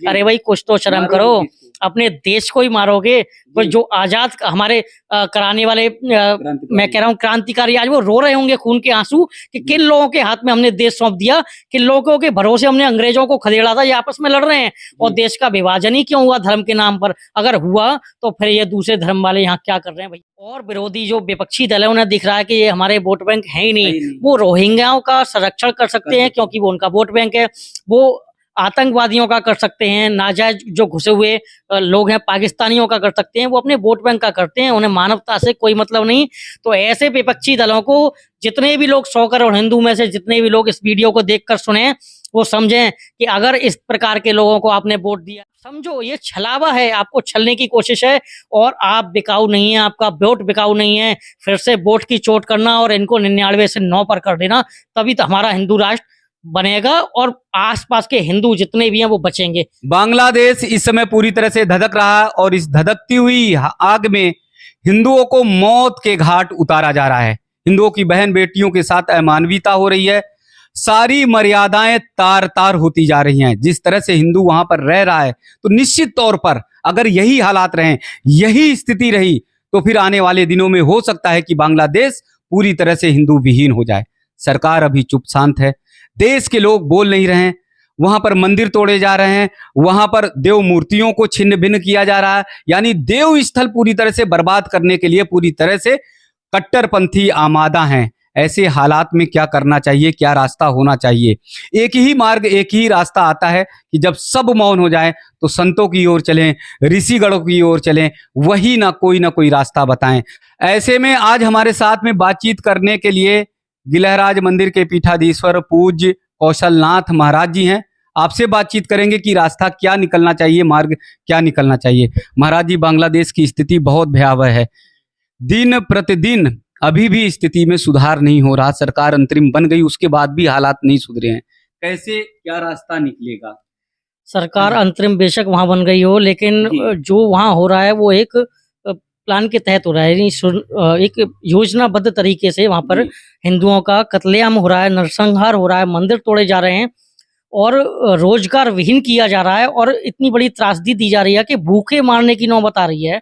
अरे भाई कुछ तो शर्म करो, अपने देश को ही मारोगे। पर जो आजाद हमारे कराने वाले मैं कह रहा हूँ क्रांतिकारी, आज वो रो रहे होंगे खून के आंसू कि किन लोगों के हाथ में हमने देश सौंप दिया, किन लोगों के भरोसे हमने अंग्रेजों को खदेड़ा था। ये आपस में लड़ रहे हैं और देश का विभाजन ही क्यों हुआ धर्म के नाम पर? अगर हुआ तो फिर ये दूसरे धर्म वाले यहाँ क्या कर रहे हैं भाई? और विरोधी जो विपक्षी दल है उन्हें दिख रहा है कि ये हमारे वोट बैंक है ही नहीं। वो रोहिंग्याओं का संरक्षण कर सकते हैं क्योंकि वो उनका वोट बैंक है। वो आतंकवादियों का कर सकते हैं, नाजायज जो घुसे हुए लोग हैं पाकिस्तानियों का कर सकते हैं, वो अपने वोट बैंक का करते हैं। उन्हें मानवता से कोई मतलब नहीं। तो ऐसे विपक्षी दलों को जितने भी लोग 100 करोड़ हिंदू में से जितने भी लोग इस वीडियो को देखकर सुने, वो समझें कि अगर इस प्रकार के लोगों को आपने वोट दिया, समझो ये छलावा है, आपको छलने की कोशिश है और आप बिकाऊ नहीं है, आपका वोट बिकाऊ नहीं है। फिर से वोट की चोट करना और इनको 99 से 9 पर कर देना, तभी तो हमारा हिंदू राष्ट्र बनेगा और आसपास के हिंदू जितने भी हैं वो बचेंगे। बांग्लादेश इस समय पूरी तरह से धधक रहा है और इस धधकती हुई आग में हिंदुओं को मौत के घाट उतारा जा रहा है। हिंदुओं की बहन बेटियों के साथ अमानवीयता हो रही है। सारी मर्यादाएं तार तार होती जा रही हैं। जिस तरह से हिंदू वहां पर रह रहा है, तो निश्चित तौर पर अगर यही हालात रहे, यही स्थिति रही, तो फिर आने वाले दिनों में हो सकता है कि बांग्लादेश पूरी तरह से हिंदू विहीन हो जाए। सरकार अभी चुप शांत है, देश के लोग बोल नहीं रहे हैं। वहां पर मंदिर तोड़े जा रहे हैं, वहां पर देव मूर्तियों को छिन्न भिन्न किया जा रहा है, यानी देव स्थल पूरी तरह से बर्बाद करने के लिए पूरी तरह से कट्टरपंथी आमादा हैं। ऐसे हालात में क्या करना चाहिए, क्या रास्ता होना चाहिए? एक ही मार्ग, एक ही रास्ता आता है कि जब सब मौन हो जाए तो संतों की ओर चलें, ऋषिगणों की ओर चलें, वही ना कोई रास्ता बताएं। ऐसे में आज हमारे साथ में बातचीत करने के लिए गिलहराज मंदिर के पीठाधीश्वर पूज्य कौशलनाथ महाराज जी हैं। आपसे बातचीत करेंगे कि रास्ता क्या निकलना चाहिए, मार्ग क्या निकलना चाहिए। महाराज जी, बांग्लादेश की स्थिति बहुत भयावह है। दिन प्रतिदिन अभी भी स्थिति में सुधार नहीं हो रहा। सरकार अंतरिम बन गई, उसके बाद भी हालात नहीं सुधरे हैं। कैसे क्या रास्ता निकलेगा? सरकार अंतरिम बेशक वहां बन गई हो, लेकिन जो वहां हो रहा है वो एक प्लान के तहत हो रहा है। एक योजनाबद्ध तरीके से वहां पर हिंदुओं का कत्लेआम हो रहा है, नरसंहार हो रहा है, मंदिर तोड़े जा रहे हैं और रोजगार विहीन किया जा रहा है और इतनी बड़ी त्रासदी दी जा रही है कि भूखे मारने की नौबत आ रही है।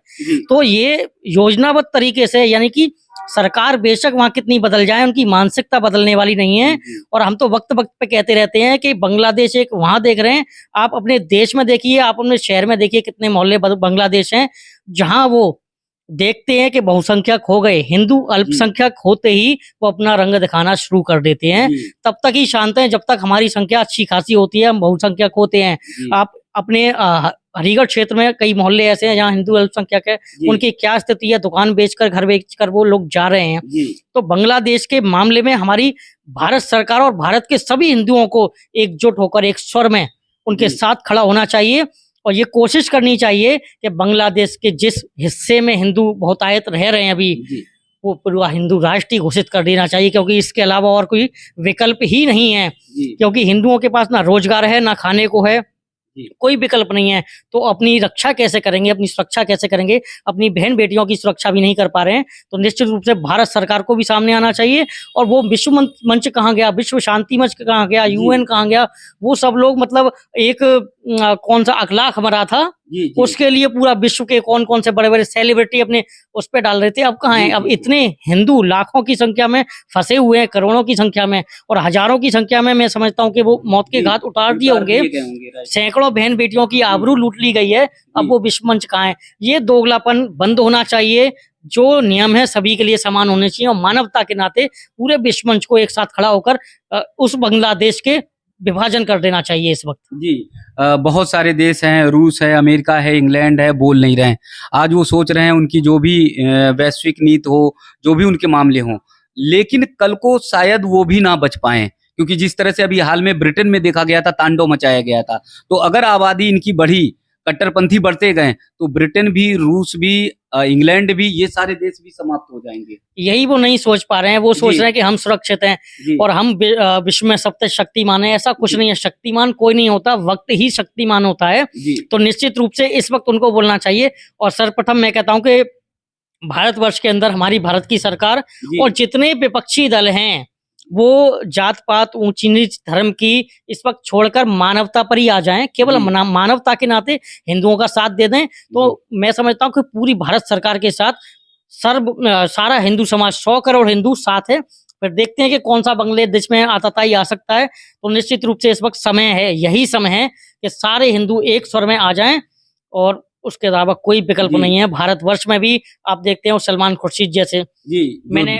तो ये योजनाबद्ध तरीके से, यानी कि सरकार बेशक वहां कितनी बदल जाए, उनकी मानसिकता बदलने वाली नहीं है। और हम तो वक्त वक्त पे कहते रहते हैं कि बांग्लादेश एक वहां देख रहे हैं, आप अपने देश में देखिए, आप अपने शहर में देखिए, कितने मोहल्ले बांग्लादेश हैं जहां वो देखते हैं कि बहुसंख्यक हो गए, हिंदू अल्पसंख्यक होते ही वो अपना रंग दिखाना शुरू कर देते हैं। तब तक ही शांत हैं जब तक हमारी संख्या अच्छी खासी होती है, हम बहुसंख्यक होते हैं। आप अपने हरिगढ़ क्षेत्र में कई मोहल्ले ऐसे हैं जहाँ हिंदू अल्पसंख्यक है, उनकी क्या स्थिति है, दुकान बेचकर, घर बेचकर वो लोग जा रहे हैं। तो बांग्लादेश के मामले में हमारी भारत सरकार और भारत के सभी हिंदुओं को एकजुट होकर एक स्वर में उनके साथ खड़ा होना चाहिए और ये कोशिश करनी चाहिए कि बांग्लादेश के जिस हिस्से में हिंदू बहुतायत रह रहे हैं अभी, वो पूरा हिंदू राष्ट्र ही घोषित कर देना चाहिए, क्योंकि इसके अलावा और कोई विकल्प ही नहीं है। क्योंकि हिंदुओं के पास ना रोजगार है, ना खाने को है, कोई विकल्प नहीं है। तो अपनी रक्षा कैसे करेंगे, अपनी सुरक्षा कैसे करेंगे? अपनी बहन बेटियों की सुरक्षा भी नहीं कर पा रहे हैं। तो निश्चित रूप से भारत सरकार को भी सामने आना चाहिए। और वो विश्व मंच कहाँ गया, विश्व शांति मंच कहाँ गया, यूएन कहाँ गया? वो सब लोग मतलब एक कौन सा अखलाक मरा था, उसके लिए पूरा विश्व के कौन कौन से बड़े बड़े सेलिब्रिटी अपने उस पर डाल रहे थे। अब कहाँ है? अब इतने हिंदू लाखों की संख्या में फंसे हुए हैं, करोड़ों की संख्या में और हजारों की संख्या में। मैं समझता हूँ कि वो मौत के घाट उतार दिए होंगे। सैकड़ों बहन बेटियों की आबरू लूट ली गई है। अब वो विश्व मंच कहाँ है? ये दोगलापन बंद होना चाहिए। जो नियम है सभी के लिए समान होने चाहिए और मानवता के नाते पूरे विश्व मंच को एक साथ खड़ा होकर उस बांग्लादेश के विभाजन कर देना चाहिए इस वक्त। बहुत सारे देश हैं, रूस है, अमेरिका है, इंग्लैंड है, बोल नहीं रहे हैं। आज वो सोच रहे हैं उनकी जो भी वैश्विक नीति हो, जो भी उनके मामले हों, लेकिन कल को शायद वो भी ना बच पाए, क्योंकि जिस तरह से अभी हाल में ब्रिटेन में देखा गया था, तांडव मचाया गया था। तो अगर आबादी इनकी बढ़ी, कट्टरपंथी बढ़ते गए, तो ब्रिटेन भी, रूस भी, इंग्लैंड भी, ये सारे देश भी समाप्त हो जाएंगे। यही वो नहीं सोच पा रहे हैं। वो सोच रहे हैं कि हम सुरक्षित हैं और हम विश्व में सबसे शक्तिमान है। ऐसा कुछ नहीं है, शक्तिमान कोई नहीं होता, वक्त ही शक्तिमान होता है। तो निश्चित रूप से इस वक्त उनको बोलना चाहिए। और सर्वप्रथम मैं कहता हूं कि भारतवर्ष के अंदर हमारी भारत की सरकार और जितने विपक्षी दल हैं वो जात पात ऊंची नीच धर्म की इस वक्त छोड़कर मानवता पर ही आ जाएं, केवल जी। मानवता के नाते हिंदुओं का साथ दे दें, तो मैं समझता हूँ कि पूरी भारत सरकार के साथ सारा हिंदू समाज 100 करोड़ हिंदू साथ है। फिर देखते हैं कि कौन सा बांग्लादेश में आतताई आ सकता है। तो निश्चित रूप से इस वक्त समय है, यही समय है कि सारे हिंदू एक स्वर में आ जाएं और उसके अलावा कोई विकल्प जी। नहीं है। भारतवर्ष में भी आप देखते हो सलमान खुर्शीद जैसे, जी, मैंने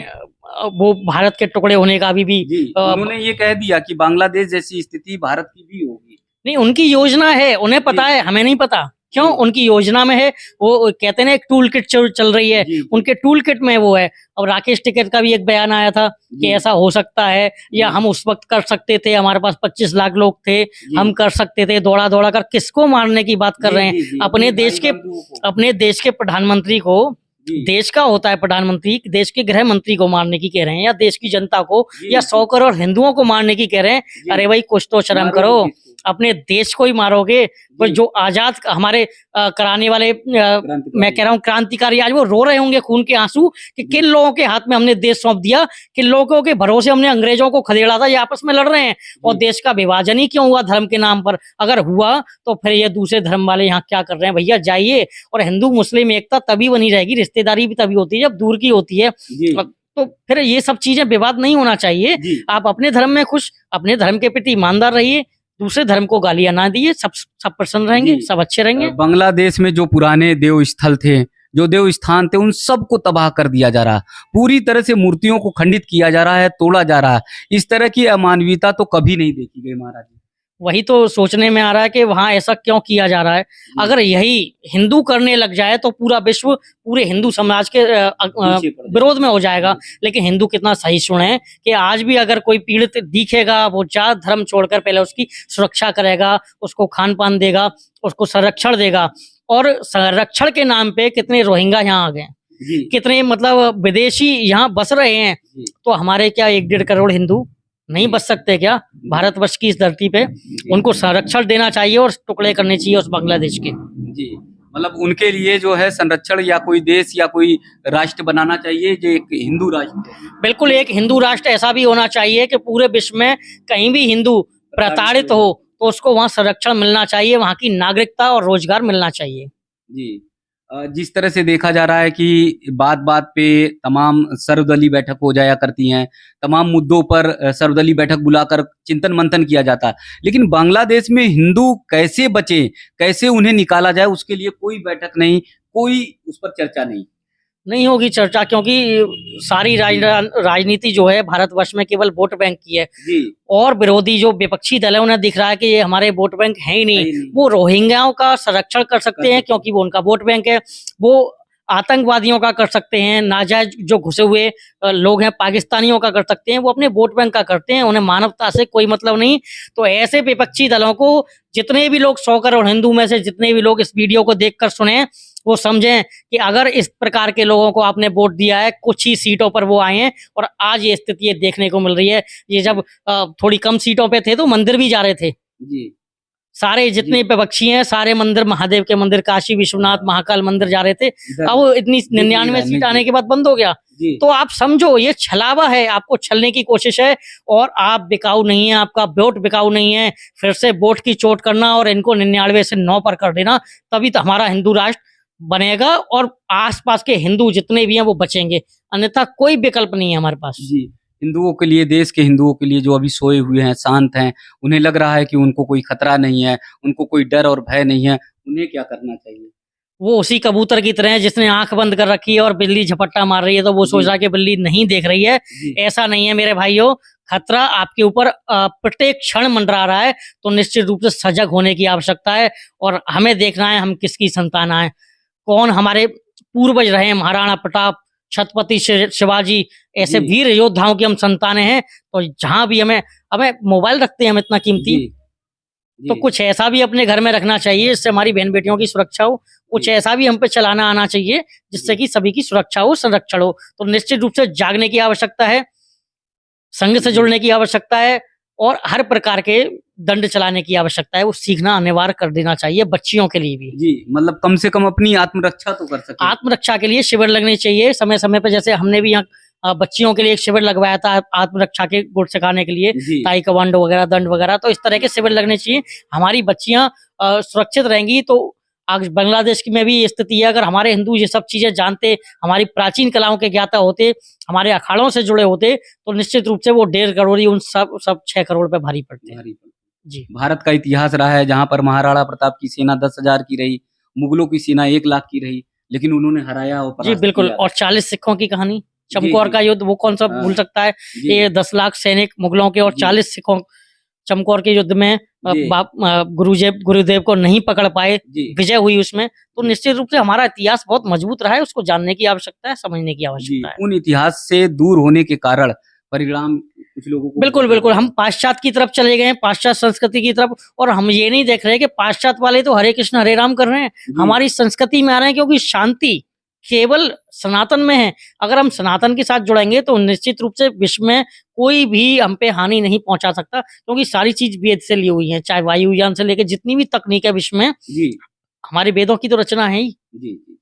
वो भारत के टुकड़े होने का अभी भी जी, उन्होंने ये कह दिया कि बांग्लादेश जैसी स्थिति भारत की भी होगी। नहीं, उनकी योजना है, उन्हें पता है, हमें नहीं पता। क्यों? जी। उनकी योजना में है। वो कहते हैं ना, एक टूल किट चल रही है, जी, जी। उनके टूल किट में वो है। अब राकेश टिकैत का भी एक बयान आया था कि जी। ऐसा हो सकता है, या हम उस वक्त कर सकते थे, हमारे पास 25 लाख लोग थे, हम कर सकते थे। दौड़ा कर किसको मारने की बात कर रहे हैं? अपने देश के प्रधानमंत्री को, देश का होता है प्रधानमंत्री, देश के गृह मंत्री को मारने की कह रहे हैं, या देश की जनता को, या 100 करोड़ हिंदुओं को मारने की कह रहे हैं। अरे भाई, कुछ तो शर्म करो, अपने देश को ही मारोगे। पर जो आजाद हमारे कराने वाले, मैं कह रहा हूँ क्रांतिकारी, आज वो रो रहे होंगे खून के आंसू कि किन लोगों के हाथ में हमने देश सौंप दिया, किन लोगों के भरोसे हमने अंग्रेजों को खदेड़ा था। ये आपस में लड़ रहे हैं, और देश का विभाजन ही क्यों हुआ धर्म के नाम पर? अगर हुआ तो फिर ये दूसरे धर्म वाले यहाँ क्या कर रहे हैं? भैया जाइए। और हिंदू मुस्लिम एकता तभी बनी रहेगी, रिश्तेदारी भी तभी होती है जब दूर की होती है। तो फिर ये सब चीजें विवाद नहीं होना चाहिए। आप अपने धर्म में खुश, अपने धर्म के प्रति ईमानदार रहिए, दूसरे धर्म को गालियां ना दिए, सब प्रसन्न रहेंगे, सब अच्छे रहेंगे। बांग्लादेश में जो पुराने देव स्थल थे, जो देव स्थान थे, उन सबको तबाह कर दिया जा रहा, पूरी तरह से मूर्तियों को खंडित किया जा रहा है, तोड़ा जा रहा है। इस तरह की अमानवीयता तो कभी नहीं देखी गई महाराज। वही तो सोचने में आ रहा है कि वहां ऐसा क्यों किया जा रहा है। अगर यही हिंदू करने लग जाए तो पूरा विश्व पूरे हिंदू समाज के विरोध में हो जाएगा। लेकिन हिंदू कितना सही सुने कि आज भी अगर कोई पीड़ित दिखेगा, वो जात धर्म छोड़कर पहले उसकी सुरक्षा करेगा, उसको खान पान देगा, उसको संरक्षण देगा। और संरक्षण के नाम पे कितने रोहिंग्या यहाँ आ गए, कितने मतलब विदेशी यहाँ बस रहे हैं। तो हमारे क्या 1-1.5 करोड़ हिंदू नहीं बच सकते क्या भारतवर्ष की इस धरती पे? उनको संरक्षण देना चाहिए और टुकड़े करने चाहिए उस बांग्लादेश के। जी, मतलब उनके लिए जो है संरक्षण या कोई देश या कोई राष्ट्र बनाना चाहिए, जो एक हिंदू राष्ट्र। बिल्कुल, एक हिंदू राष्ट्र ऐसा भी होना चाहिए कि पूरे विश्व में कहीं भी हिंदू प्रताड़ित हो तो उसको वहाँ संरक्षण मिलना चाहिए, वहाँ की नागरिकता और रोजगार मिलना चाहिए। जी, जिस तरह से देखा जा रहा है कि बात-बात पे तमाम सर्वदलीय बैठक हो जाया करती हैं, तमाम मुद्दों पर सर्वदलीय बैठक बुलाकर चिंतन मंथन किया जाता है, लेकिन बांग्लादेश में हिंदू कैसे बचे, कैसे उन्हें निकाला जाए, उसके लिए कोई बैठक नहीं, कोई उस पर चर्चा नहीं होगी चर्चा, क्योंकि सारी राजनीति जो है भारतवर्ष में केवल वोट बैंक की है। और विरोधी जो विपक्षी दल है उन्हें दिख रहा है कि ये हमारे वोट बैंक है ही नहीं। वो रोहिंग्याओं का संरक्षण कर सकते हैं क्योंकि वो उनका वोट बैंक है। वो आतंकवादियों का कर सकते हैं, नाजायज जो घुसे हुए लोग हैं पाकिस्तानियों का कर सकते हैं, वो अपने वोट बैंक का करते हैं, उन्हें मानवता से कोई मतलब नहीं। तो ऐसे विपक्षी दलों को जितने भी लोग 100 करोड़ हिंदू में से जितने भी लोग इस वीडियो को देखकर सुने, वो समझें कि अगर इस प्रकार के लोगों को आपने वोट दिया है, कुछ ही सीटों पर वो आए हैं और आज ये स्थिति देखने को मिल रही है। ये जब थोड़ी कम सीटों पे थे तो मंदिर भी जा रहे थे। सारे जितने विपक्षी हैं सारे मंदिर, महादेव के मंदिर, काशी विश्वनाथ महाकाल मंदिर जा रहे थे। अब वो इतनी 99 सीट आने के बाद बंद हो गया। तो आप समझो ये छलावा है, आपको छलने की कोशिश है और आप बिकाऊ नहीं है, आपका वोट बिकाऊ नहीं है। फिर से वोट की चोट करना और इनको 99 से 9 पर कर देना, तभी तो हमारा हिंदू राष्ट्र बनेगा और आसपास के हिंदू जितने भी हैं वो बचेंगे, अन्यथा कोई विकल्प नहीं है हमारे पास। हिंदुओं के लिए, देश के हिंदुओं के लिए जो अभी सोए हुए हैं, शांत हैं, उन्हें लग रहा है कि उनको कोई खतरा नहीं है, उनको कोई डर और भय नहीं है, उन्हें क्या करना चाहिए? वो उसी कबूतर की तरह है जिसने आंख बंद कर रखी है और बिल्ली झपट्टा मार रही है तो वो सोच रहा है कि बिल्ली नहीं देख रही है। ऐसा नहीं है मेरे भाइयों, खतरा आपके ऊपर प्रत्येक क्षण मंडरा रहा है। तो निश्चित रूप से सजग होने की आवश्यकता है और हमें देखना है हम किसकी संतान है, कौन हमारे पूर्वज रहे, महाराणा प्रताप, छत्रपति शिवाजी, ऐसे वीर योद्धाओं की हम संतानें हैं। तो जहां भी हमें मोबाइल रखते हैं हम इतना कीमती, तो कुछ ऐसा भी अपने घर में रखना चाहिए जिससे हमारी बहन बेटियों की सुरक्षा हो। कुछ ऐसा भी हम पे चलाना आना चाहिए जिससे कि सभी की सुरक्षा हो, संरक्षण हो। तो निश्चित रूप से जागने की आवश्यकता है, संघ से जुड़ने की आवश्यकता है और हर प्रकार के दंड चलाने की आवश्यकता है। वो सीखना अनिवार्य कर देना चाहिए बच्चियों के लिए भी। मतलब कम से कम अपनी आत्मरक्षा तो कर सके। आत्मरक्षा के लिए शिविर लगने चाहिए समय समय पर, जैसे हमने भी यहाँ बच्चियों के लिए एक शिविर लगवाया था आत्मरक्षा के गुर सिखाने के लिए, जी ताइक्वांडो वगैरह, दंड वगैरह। तो इस तरह के शिविर लगने चाहिए। हमारी बच्चियां सुरक्षित रहेंगी तो आज बांग्लादेश की में भी ये स्थिति है। अगर हमारे हिंदू ये सब चीजें जानते, हमारी प्राचीन कलाओं के ज्ञाता होते, हमारे अखाड़ों से जुड़े होते, तो निश्चित रूप से वो 1.5 करोड़ उन सब 6 करोड़ पे भारी पड़ते। जी भारत का इतिहास रहा है जहां पर महाराणा प्रताप की सेना 10,000 की रही, मुगलों की सेना 1 लाख की रही, लेकिन उन्होंने हराया और जी परास्त बिल्कुल। किया। और 40 सिखों की कहानी, जी, चमकौर जी। का युद्ध, वो कौन सा हाँ, भूल सकता है। जी, ये 10 लाख सैनिक मुगलों के और जी। 40 सिखों चमकौर के युद्ध में जी। गुरुदेव को नहीं पकड़ पाए, जी विजय हुई उसमें। तो जी। निश्चित रूप से हमारा इतिहास बहुत मजबूत रहा है, उसको जानने की आवश्यकता है, समझने की जी, आवश्यकता है। उन इतिहास से दूर होने के कारण परिणाम कुछ लोगों को बिल्कुल भुगतना बिल्कुल, पड़ा। हम पाश्चात्य की तरफ चले गए हैं, पाश्चात्य संस्कृति की तरफ। और हम ये नहीं देख रहे कि पाश्चात्य वाले तो हरे कृष्ण हरे राम कर रहे हैं, जी, हमारी संस्कृति में आ रहे हैं, क्योंकि शांति केवल सनातन में है। अगर हम सनातन के साथ जुड़ेंगे तो निश्चित रूप से विश्व में कोई भी हम पे हानि नहीं पहुंचा सकता, क्योंकि सारी चीज वेद से ली हुई है। चाहे वायुयान से लेकर जितनी भी तकनीक है विश्व में, जी हमारे वेदों की तो रचना है ही। जी जी।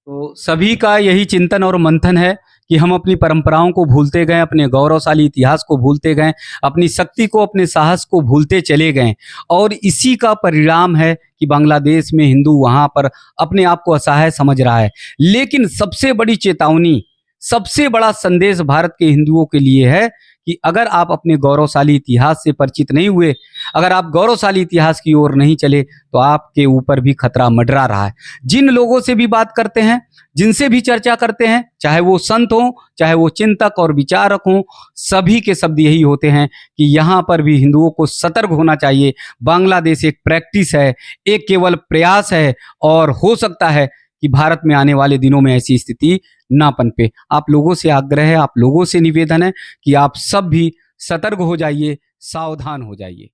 तो सभी का यही चिंतन और मंथन है कि हम अपनी परंपराओं को भूलते गए, अपने गौरवशाली इतिहास को भूलते गए, अपनी शक्ति को, अपने साहस को भूलते चले गए, और इसी का परिणाम है कि बांग्लादेश में हिंदू वहां पर अपने आप को असहाय समझ रहा है। लेकिन सबसे बड़ी चेतावनी, सबसे बड़ा संदेश भारत के हिंदुओं के लिए है कि अगर आप अपने गौरवशाली इतिहास से परिचित नहीं हुए, अगर आप गौरवशाली इतिहास की ओर नहीं चले, तो आपके ऊपर भी खतरा मंडरा रहा है। जिन लोगों से भी बात करते हैं, जिनसे भी चर्चा करते हैं, चाहे वो संत हों, चाहे वो चिंतक और विचारक हों, सभी के शब्द यही होते हैं कि यहाँ पर भी हिंदुओं को सतर्क होना चाहिए। बांग्लादेश एक प्रैक्टिस है, एक केवल प्रयास है, और हो सकता है कि भारत में आने वाले दिनों में ऐसी स्थिति ना पनपे। आप लोगों से आग्रह है, आप लोगों से निवेदन है कि आप सब भी सतर्क हो जाइए, सावधान हो जाइए।